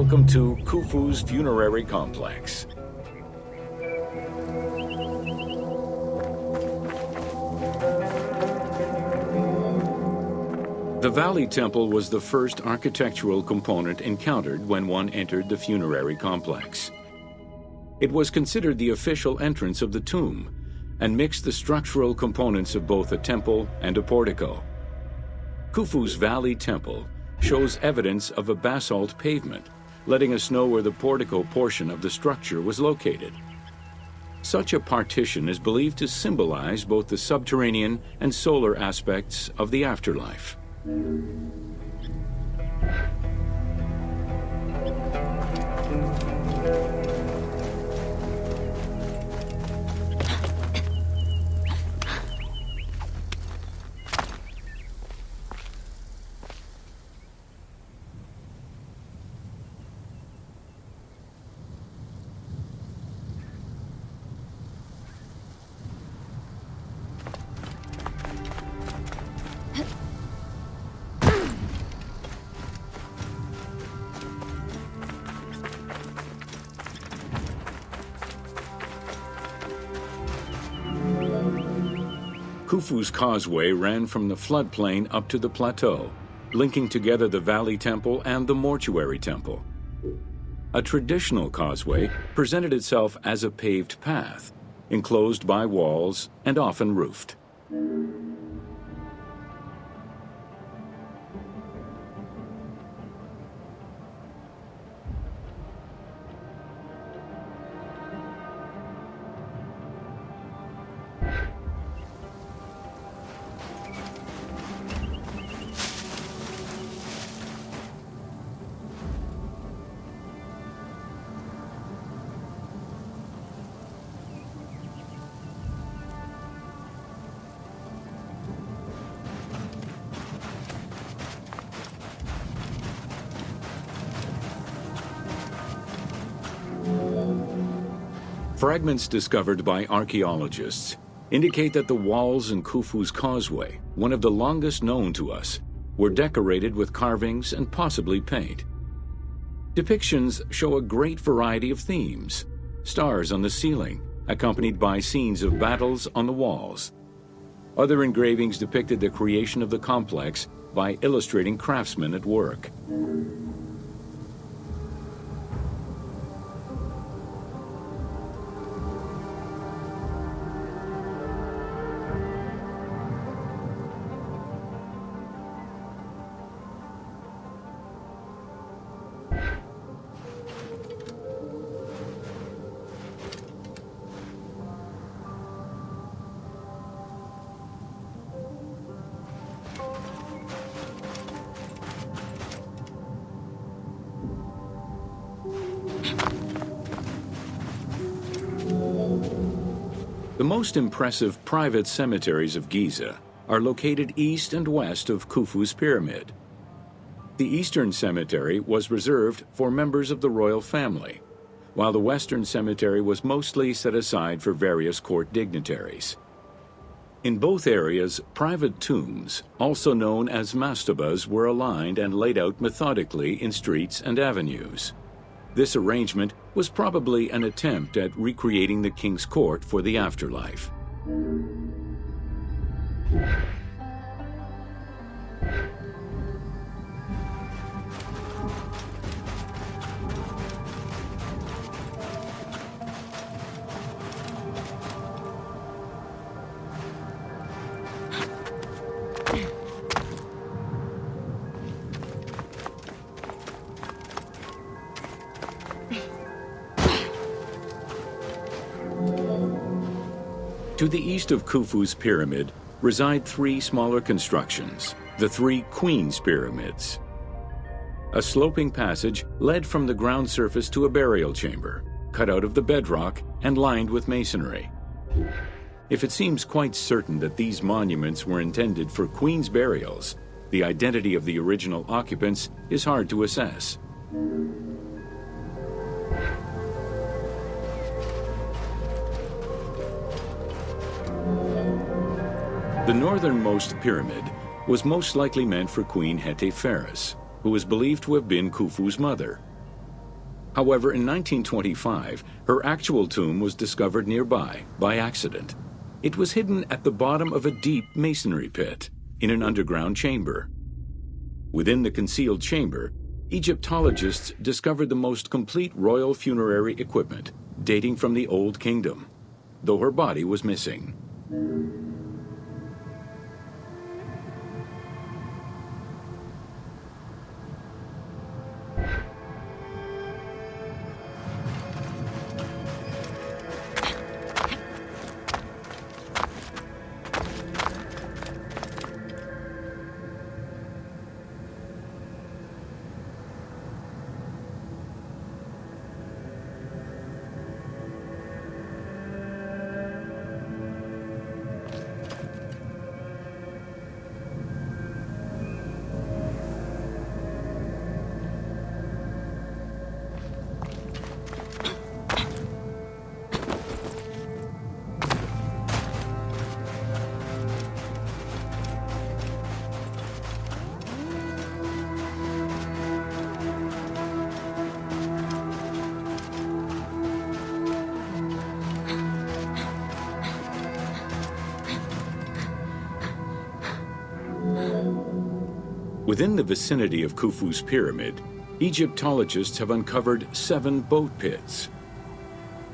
welcome to Khufu's Funerary Complex. The Valley Temple was the first architectural component encountered when one entered the funerary complex. It was considered the official entrance of the tomb and mixed the structural components of both a temple and a portico. Khufu's Valley Temple shows evidence of a basalt pavement, letting us know where the portico portion of the structure was located. Such a partition is believed to symbolize both the subterranean and solar aspects of the afterlife. Khufu's causeway ran from the floodplain up to the plateau, linking together the Valley Temple and the Mortuary Temple. A traditional causeway presented itself as a paved path, enclosed by walls and often roofed. Fragments discovered by archaeologists indicate that the walls in Khufu's causeway, one of the longest known to us, were decorated with carvings and possibly paint. Depictions show a great variety of themes: stars on the ceiling, accompanied by scenes of battles on the walls. Other engravings depicted the creation of the complex by illustrating craftsmen at work. The most impressive private cemeteries of Giza are located east and west of Khufu's pyramid. The Eastern Cemetery was reserved for members of the royal family, while the Western Cemetery was mostly set aside for various court dignitaries. In both areas, private tombs, also known as mastabas, were aligned and laid out methodically in streets and avenues. This arrangement was probably an attempt at recreating the king's court for the afterlife. To the east of Khufu's pyramid reside three smaller constructions, the three Queen's Pyramids. A sloping passage led from the ground surface to a burial chamber, cut out of the bedrock and lined with masonry. If it seems quite certain that these monuments were intended for queen's burials, the identity of the original occupants is hard to assess. The northernmost pyramid was most likely meant for Queen Hetepheres, who is believed to have been Khufu's mother. However, in 1925, her actual tomb was discovered nearby by accident. It was hidden at the bottom of a deep masonry pit in an underground chamber. Within the concealed chamber, Egyptologists discovered the most complete royal funerary equipment dating from the Old Kingdom, though her body was missing. Within the vicinity of Khufu's pyramid, Egyptologists have uncovered 7 boat pits.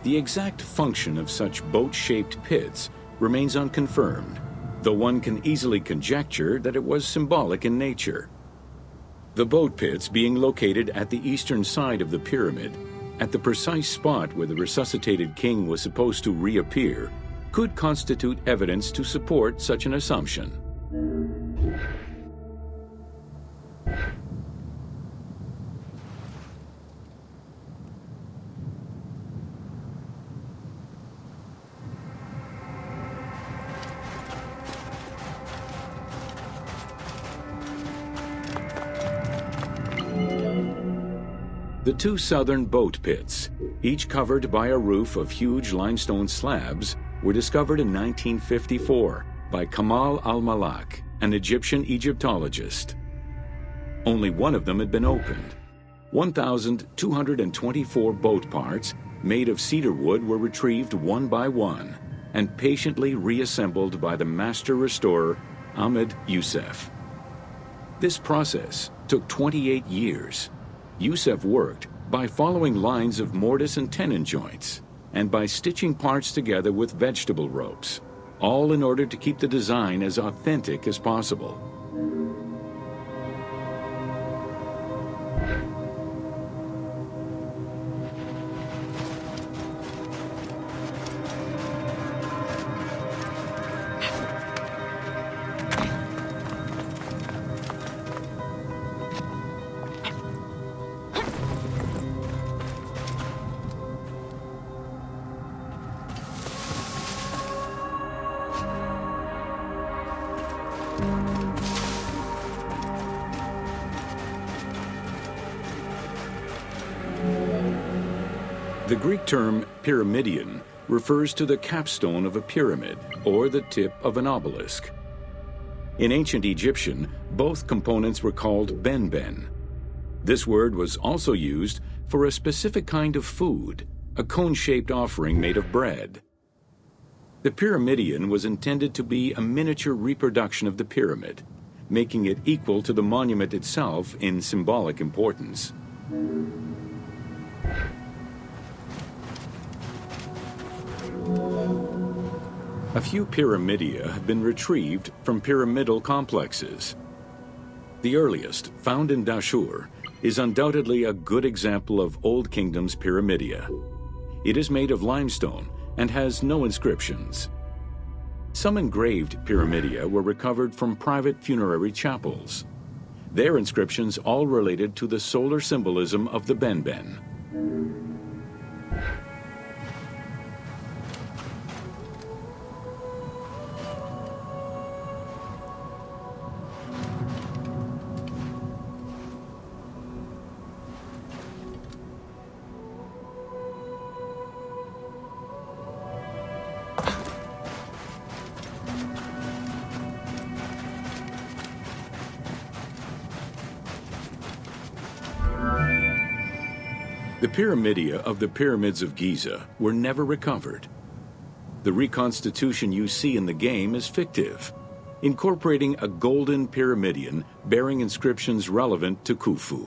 The exact function of such boat-shaped pits remains unconfirmed, though one can easily conjecture that it was symbolic in nature. The boat pits being located at the eastern side of the pyramid, at the precise spot where the resuscitated king was supposed to reappear, could constitute evidence to support such an assumption. The 2 southern boat pits, each covered by a roof of huge limestone slabs, were discovered in 1954 by Kamal al-Malak, an Egyptian Egyptologist. Only one of them had been opened. 1,224 boat parts made of cedar wood were retrieved one by one and patiently reassembled by the master restorer Ahmed Youssef. This process took 28 years. Youssef worked by following lines of mortise and tenon joints and by stitching parts together with vegetable ropes, all in order to keep the design as authentic as possible. The Greek term pyramidion refers to the capstone of a pyramid or the tip of an obelisk. In ancient Egyptian, both components were called benben. This word was also used for a specific kind of food, a cone-shaped offering made of bread. The pyramidion was intended to be a miniature reproduction of the pyramid, making it equal to the monument itself in symbolic importance. A few pyramidia have been retrieved from pyramidal complexes. The earliest, found in Dashur, is undoubtedly a good example of Old Kingdom's pyramidia. It is made of limestone and has no inscriptions. Some engraved pyramidia were recovered from private funerary chapels. Their inscriptions all related to the solar symbolism of the benben. The pyramidia of the pyramids of Giza were never recovered. The reconstitution you see in the game is fictive, incorporating a golden pyramidion bearing inscriptions relevant to Khufu.